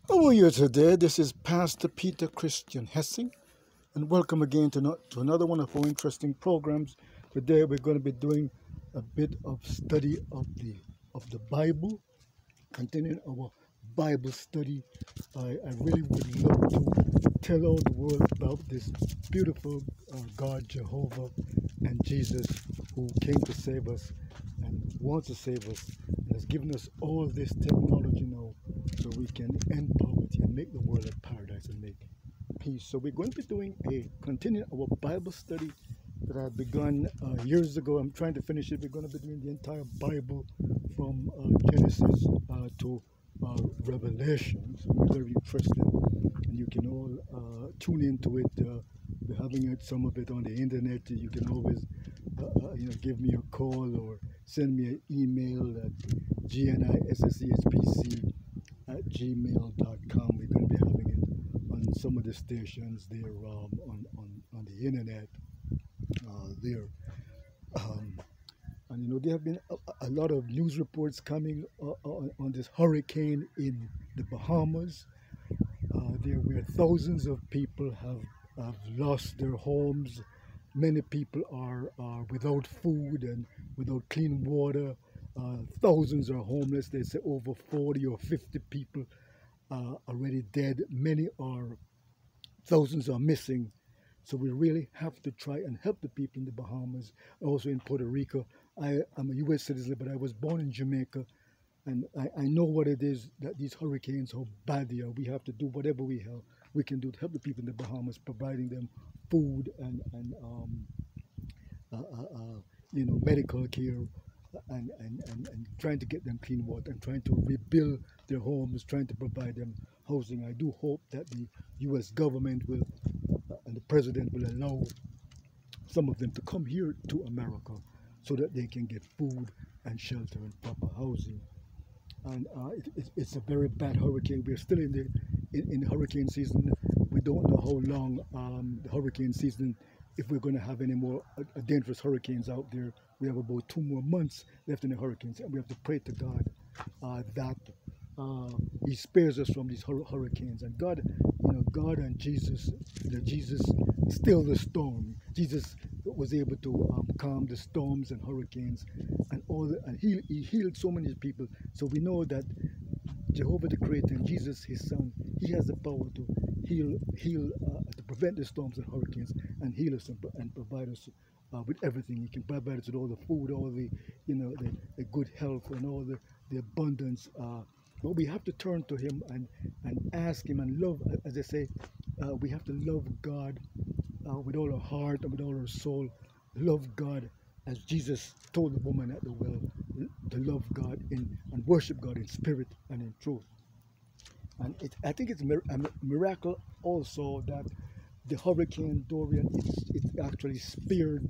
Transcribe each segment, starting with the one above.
How are you today? This is Pastor Peter Christian Hessing, and welcome again to another one of our interesting programs. Today we're going to be doing a bit of study of the Bible, continuing our Bible study. I really would love to tell all the world about this beautiful God Jehovah and Jesus who came to save us and wants to save us and has given us all this technology now so we can end poverty and make the world a paradise and make peace. So we're going to be doing continuing our Bible study that I begun years ago. I'm trying to finish it. We're going to be doing the entire Bible from Genesis to Revelation. So it's very interesting, and you can all tune into it. We're having some of it on the internet. You can always, give me a call or send me an email at gnissespc at gmail.com. We're going to be having it on some of the stations there on the internet there. Um, and there have been a lot of news reports coming on this hurricane in the Bahamas, there where thousands of people have lost their homes. Many people are without food and without clean water. Thousands are homeless. They say over 40 or 50 people already dead. Many are, thousands are missing. So we really have to try and help the people in the Bahamas, also in Puerto Rico. I am a U.S. citizen, but I was born in Jamaica, and I know what it is that these hurricanes, how bad they are. We have to do whatever we can do to help the people in the Bahamas, providing them food and uh, uh, uh, medical care, and trying to get them clean water and trying to rebuild their homes, trying to provide them housing. I do hope that the U.S. government will and the president will allow some of them to come here to America so that they can get food and shelter and proper housing. And it's a very bad hurricane. We're still in hurricane season. We don't know how long the hurricane season, if we're going to have any more dangerous hurricanes out there. We have about 2 more months left in the hurricanes, and we have to pray to God that He spares us from these hurricanes. And God, God and Jesus, Jesus stilled the storm. Jesus was able to calm the storms and hurricanes, and he healed so many people. So we know that Jehovah the Creator and Jesus, His Son, He has the power to to prevent the storms and hurricanes and heal us and provide us with everything. He can provide us with all the food, all the good health and all the abundance. But we have to turn to Him and ask Him and love, as they say, we have to love God with all our heart and with all our soul. Love God as Jesus told the woman at the well to love God and worship God in spirit and in truth. And I think it's a miracle also that the Hurricane Dorian it actually spared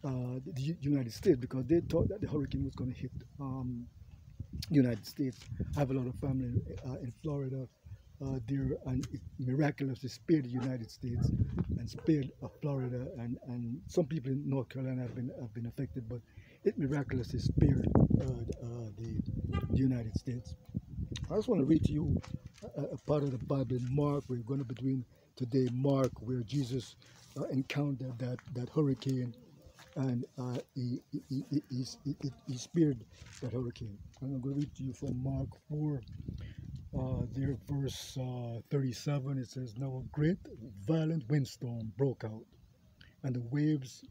the United States, because they thought that the hurricane was going to hit the United States. I have a lot of family in Florida there, and it miraculously spared the United States and spared Florida, and some people in North Carolina have been affected, but it miraculously spared the United States. I just want to read to you a part of the Bible in Mark. We're going to be doing today Mark, where Jesus encountered that hurricane, and he spared that hurricane. And I'm going to read to you from Mark 4, there, verse 37. It says, "Now a great violent windstorm broke out, and the waves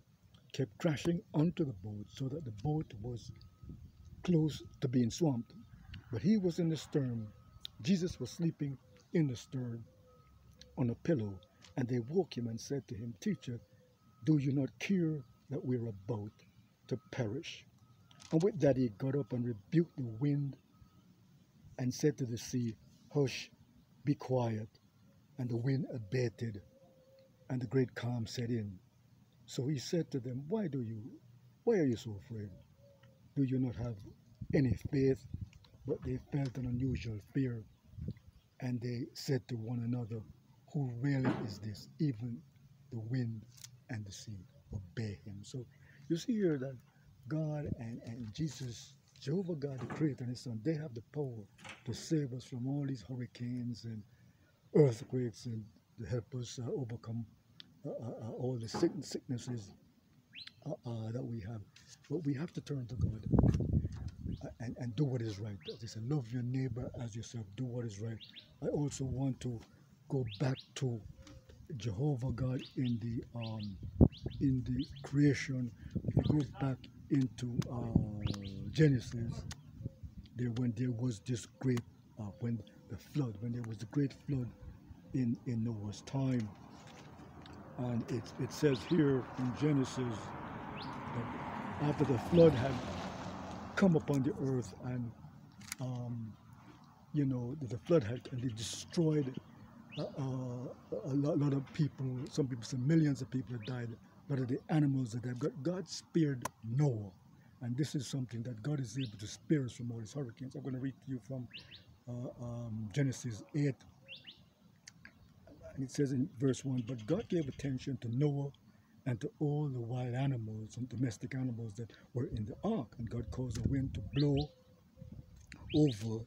kept crashing onto the boat, so that the boat was close to being swamped. But he was in the stern. Jesus was sleeping in the stern on a pillow, and they woke him and said to him, 'Teacher, do you not care that we're about to perish?' And with that he got up and rebuked the wind and said to the sea, 'Hush, be quiet.' And the wind abated, and the great calm set in. So he said to them, 'Why are you so afraid? Do you not have any faith?' But they felt an unusual fear, and they said to one another, 'Who really is this? Even the wind and the sea obey him.'" So you see here that God and Jesus Jehovah God, the Creator and His Son, they have the power to save us from all these hurricanes and earthquakes and to help us overcome all the sicknesses that we have. But we have to turn to God and do what is right. As they say, love your neighbor as yourself, do what is right. I also want to go back to Jehovah God in the creation. If you go back into Genesis, when there was this great when the flood, when there was the great flood in Noah's time, and it says here in Genesis that after the flood had come upon the earth, and the flood had and it destroyed a lot of people. Some people say millions of people had died. A lot of the animals that died. God spared Noah, and this is something that God is able to spare us from all these hurricanes. I'm going to read to you from Genesis 8, and it says in verse 1, "But God gave attention to Noah and to all the wild animals and domestic animals that were in the ark. And God caused the wind to blow over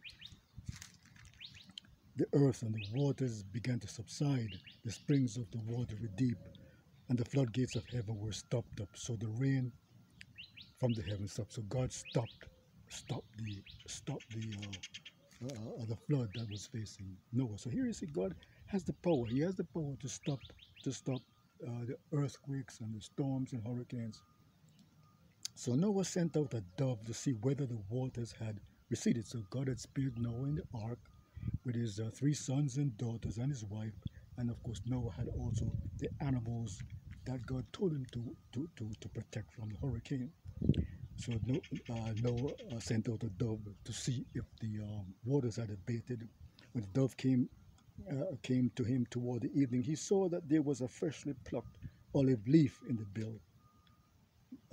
the earth, and the waters began to subside. The springs of the water were deep, and the floodgates of heaven were stopped up. So the rain from the heavens stopped." So God stopped the flood that was facing Noah. So here you see God has the power. He has the power to stop the earthquakes and the storms and hurricanes. So Noah sent out a dove to see whether the waters had receded. So God had spared Noah in the ark with his 3 sons and daughters and his wife. And of course, Noah had also the animals that God told him to protect from the hurricane. So Noah sent out a dove to see if the waters had abated. When the dove came to him toward the evening, he saw that there was a freshly plucked olive leaf in the bill.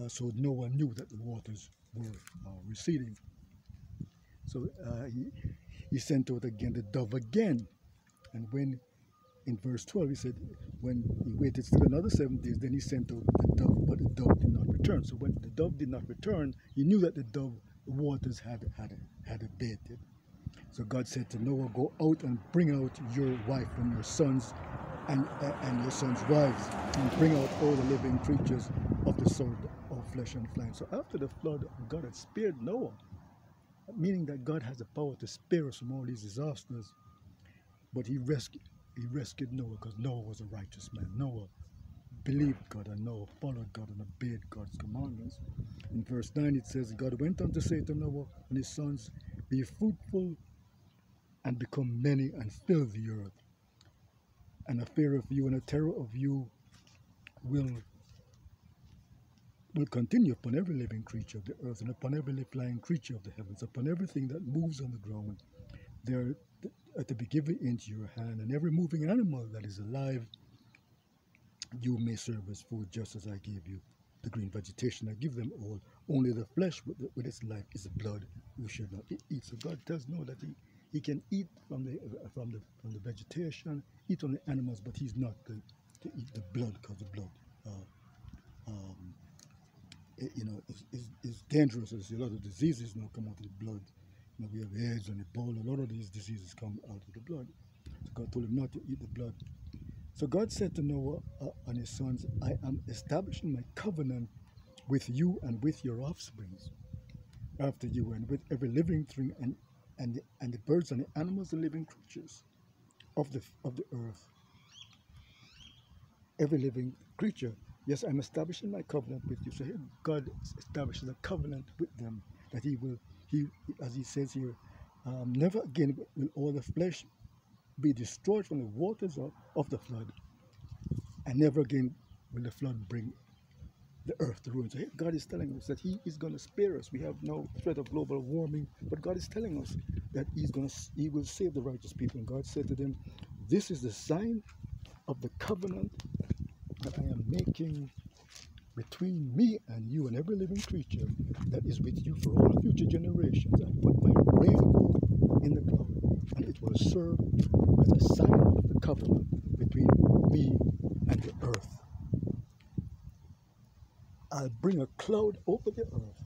So Noah knew that the waters were receding. So he sent out again the dove again. And when, in verse 12, he said, when he waited still another 7 days, then he sent out the dove, but the dove did not return. So when the dove did not return, he knew that the waters had abated. So God said to Noah, "Go out and bring out your wife and your sons and your sons' wives, and bring out all the living creatures of the sort of flesh and flying." So after the flood, God had spared Noah, meaning that God has the power to spare us from all these disasters. But he rescued Noah because Noah was a righteous man. Noah believed God, and Noah followed God and obeyed God's commandments. In verse 9 it says, "God went on to say to Noah and his sons, be fruitful and become many, and fill the earth. And a fear of you and a terror of you will continue upon every living creature of the earth, and upon every flying creature of the heavens, upon everything that moves on the ground. They are to be given into your hand, and every moving animal that is alive you may serve as food, just as I gave you the green vegetation. I give them all. Only the flesh with its life is the blood you should not eat." So God tells Noah that he can eat from the vegetation, eat on the animals, but he's not to eat the blood, because the blood is dangerous. There's a lot of diseases now come out of the blood. We have AIDS and Ebola. A lot of these diseases come out of the blood. So God told him not to eat the blood. So God said to Noah and his sons, "I am establishing my covenant with you and with your offspring after you, and with every living thing and the birds and the animals, the living creatures of the earth." Every living creature. Yes, I'm establishing my covenant with you. So here God establishes a covenant with them, that he, as he says here, never again will all the flesh be destroyed from the waters of the flood, and never again will the flood bring the earth to ruin. So here God is telling us that he is going to spare us. We have no threat of global warming, but God is telling us that he will save the righteous people. And God said to them, "This is the sign of the covenant that I am making between me and you and every living creature that is with you for all future generations. I put my rainbow in the cloud, and it will serve as a sign of the covenant between me and the earth. I'll bring a cloud over the earth.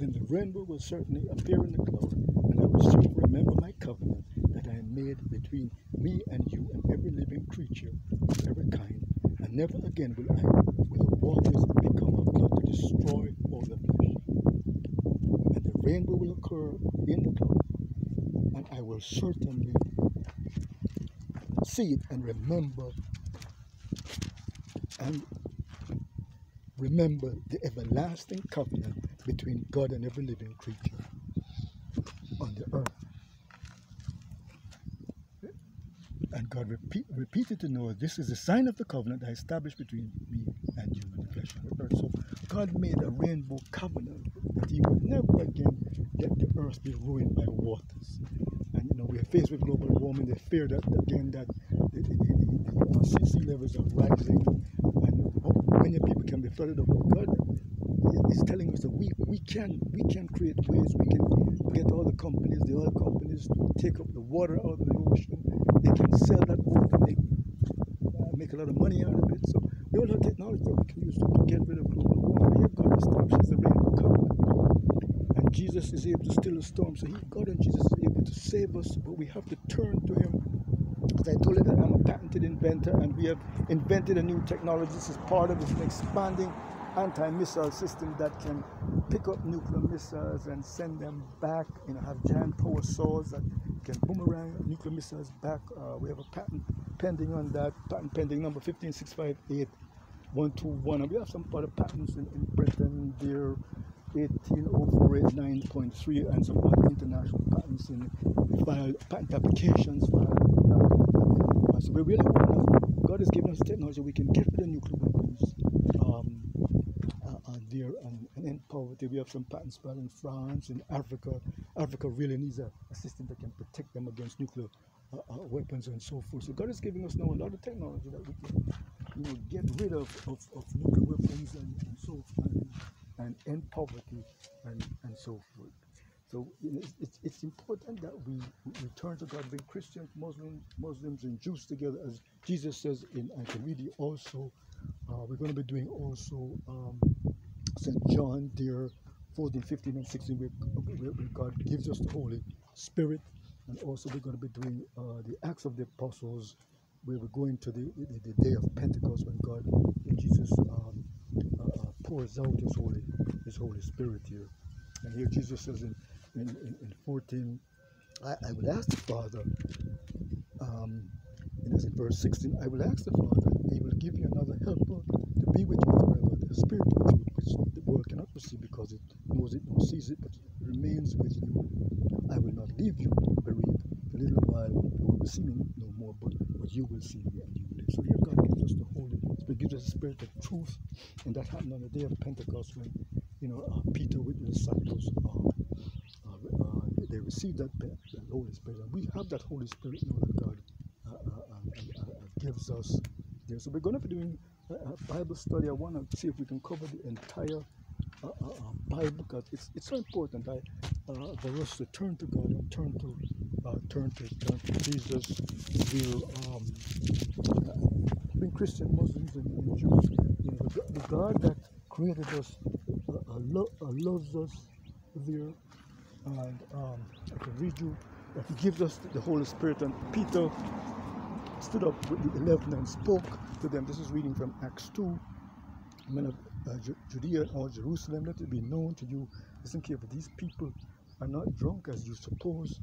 then the rainbow will certainly appear in the cloud, and I will certainly remember my covenant that I made between me and you and every living creature of every kind, and never again will the waters become a flood to destroy all the flesh. And the rainbow will occur in the cloud, and I will certainly see it and remember the everlasting covenant between God and every living creature on the earth. And God repeated to Noah, this is the sign of the covenant I established between me and you and the flesh of the earth. So God made a rainbow covenant that he would never again let the earth be ruined by waters. And we are faced with global warming. They fear that again that the sea levels are rising, and many people can be flooded out. But God is telling us that we can create ways. We can get all the oil companies to take up the water out of the ocean. They can sell that water, make a lot of money out of it. So we all have technology that we can use to get rid of global warming. Here God establishes the rainbow covenant, and Jesus is able to still the storm. So God and Jesus is able to save us, but we have to turn to Him. As I told you that I'm a patented inventor, and we have invented a new technology. This is part of an expanding anti-missile system that can pick up nuclear missiles and send them back. Have giant power swords that can boomerang nuclear missiles back. We have a patent pending on that. Patent pending number 15658-121. And we have some other patents in Britain. They're 18048-9.3, and some other international patents in patent applications filed. So we really God has given us technology. We can get rid of nuclear weapons and end poverty. We have some patents filed in France, in Africa. Africa really needs a system that can protect them against nuclear weapons and so forth. So God is giving us now a lot of technology that we can get rid of nuclear weapons and so and end poverty and so forth. So it's important that we return to God, being Christians, Muslims, and Jews together, as Jesus says in, I can read it also. We're going to be doing also St. John, there, 14, 15, and 16, where God gives us the Holy Spirit, and also we're going to be doing the Acts of the Apostles, where we're going to the day of Pentecost when Jesus pours out His Holy Spirit here. And here Jesus says in 14, I will ask the Father, and as in verse 16, I will ask the Father, and He will give you another helper to be with you forever, the Spirit of truth, which the world cannot receive because it knows it, nor sees it, but it remains with you. I will not leave you bereaved. For a little while you will see me no more, but you will see me and you will live. So here God gives us the Holy Spirit, gives us the Spirit of truth, and that happened on the day of Pentecost when Peter with the disciples they received that Holy Spirit, and we have that Holy Spirit now that God gives us there. So we're going to be doing a Bible study. I want to see if we can cover the entire Bible, because it's so important for us to turn to God and turn to Jesus. Being Christian, Muslims, and Jews, the God that created us loves us there. And I can read you that He gives us the Holy Spirit. And Peter stood up with the 11 and spoke to them. This is reading from Acts 2. Men of Judea or Jerusalem, let it be known to you, listen carefully, these people are not drunk as you suppose.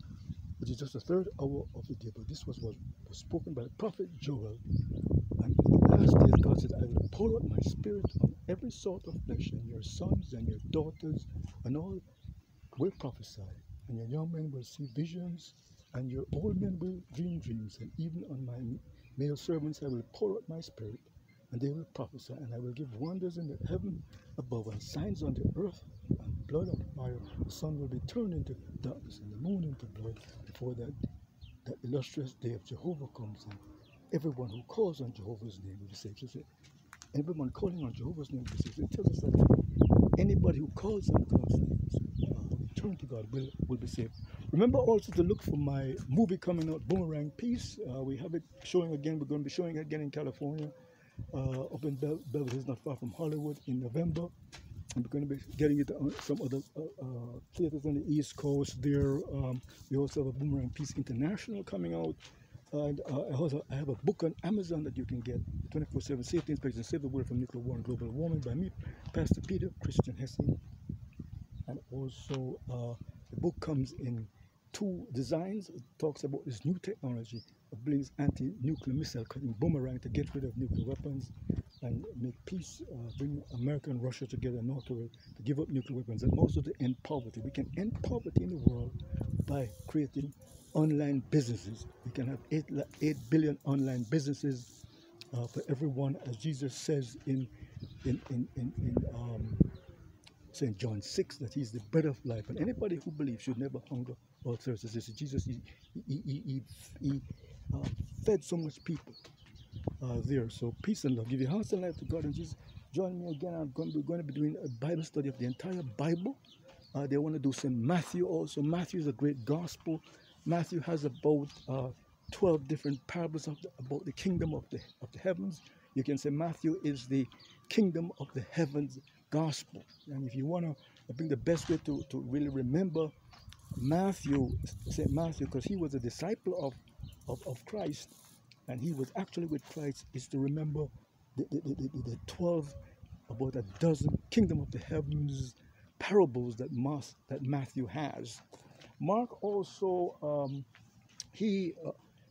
It is just the third hour of the day. But this was what was spoken by the prophet Joel. And in the last days, God said, I will pour out my Spirit on every sort of flesh, and your sons and your daughters and all will prophesy, and your young men will see visions, and your old men will dream dreams, and even on my male servants I will pour out my Spirit, and they will prophesy, and I will give wonders in the heaven above, and signs on the earth, and blood and fire. The sun will be turned into darkness, and the moon into blood, before that illustrious day of Jehovah comes, and everyone who calls on Jehovah's name will be saved. So everyone calling on Jehovah's name will be saved. So it tells us that anybody who calls on God's name, turn to God, will be saved. Remember also to look for my movie coming out, Boomerang Peace. We have it showing again. We're going to be showing it again in California, up in Beverly Hills, not far from Hollywood, in November. And we're going to be getting it on some other theaters on the East Coast there. We also have a Boomerang Peace International coming out. And I have a book on Amazon that you can get, 24/7 Safety Inspection, Save the World from Nuclear War and Global Warming, by me, Pastor Peter Christian Hessing. And also the book comes in two designs. It talks about this new technology of building anti-nuclear missile cutting boomerang to get rid of nuclear weapons and make peace, bring America and Russia together, North Korea, to give up nuclear weapons, and also to end poverty. We can end poverty in the world by creating online businesses. We can have 8 billion online businesses for everyone, as Jesus says in St. John 6, that he's the bread of life, and anybody who believes should never hunger or thirst. As Jesus, he fed so much people there. So peace and love. Give your hearts and life to God and Jesus. Join me again. We're going to be doing a Bible study of the entire Bible. They want to do St. Matthew also. Matthew is a great gospel. Matthew has about 12 different parables about the kingdom of the heavens. You can say Matthew is the kingdom of the heavens gospel. And if you want to bring the best way to really remember Matthew, St. Matthew, because he was a disciple of Christ, and he was actually with Christ, is to remember the 12, about a dozen kingdom of the heavens parables that Matthew has. Mark also, he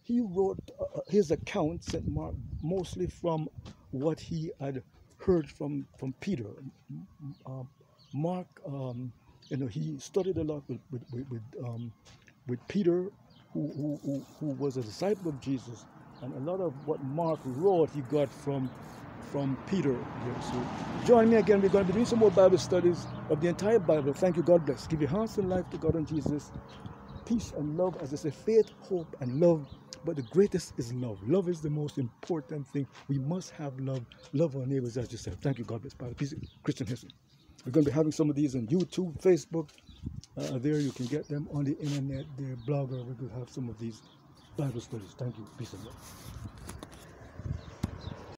wrote his account, St. Mark, mostly from what he had heard from Peter. Mark, he studied a lot with Peter, who was a disciple of Jesus, and a lot of what Mark wrote he got from Peter here. So join me again. We're going to be doing some more Bible studies of the entire Bible. Thank you. God bless. Give your hearts and life to God and Jesus. Peace and love, as I say, faith, hope, and love. But the greatest is love. Love is the most important thing. We must have love. Love our neighbors, as you said. Thank you. God bless. Pastor Peace, Christian Hessing. We're going to be having some of these on YouTube, Facebook. There you can get them on the internet. Their blogger. We could have some of these Bible studies. Thank you. Peace and love.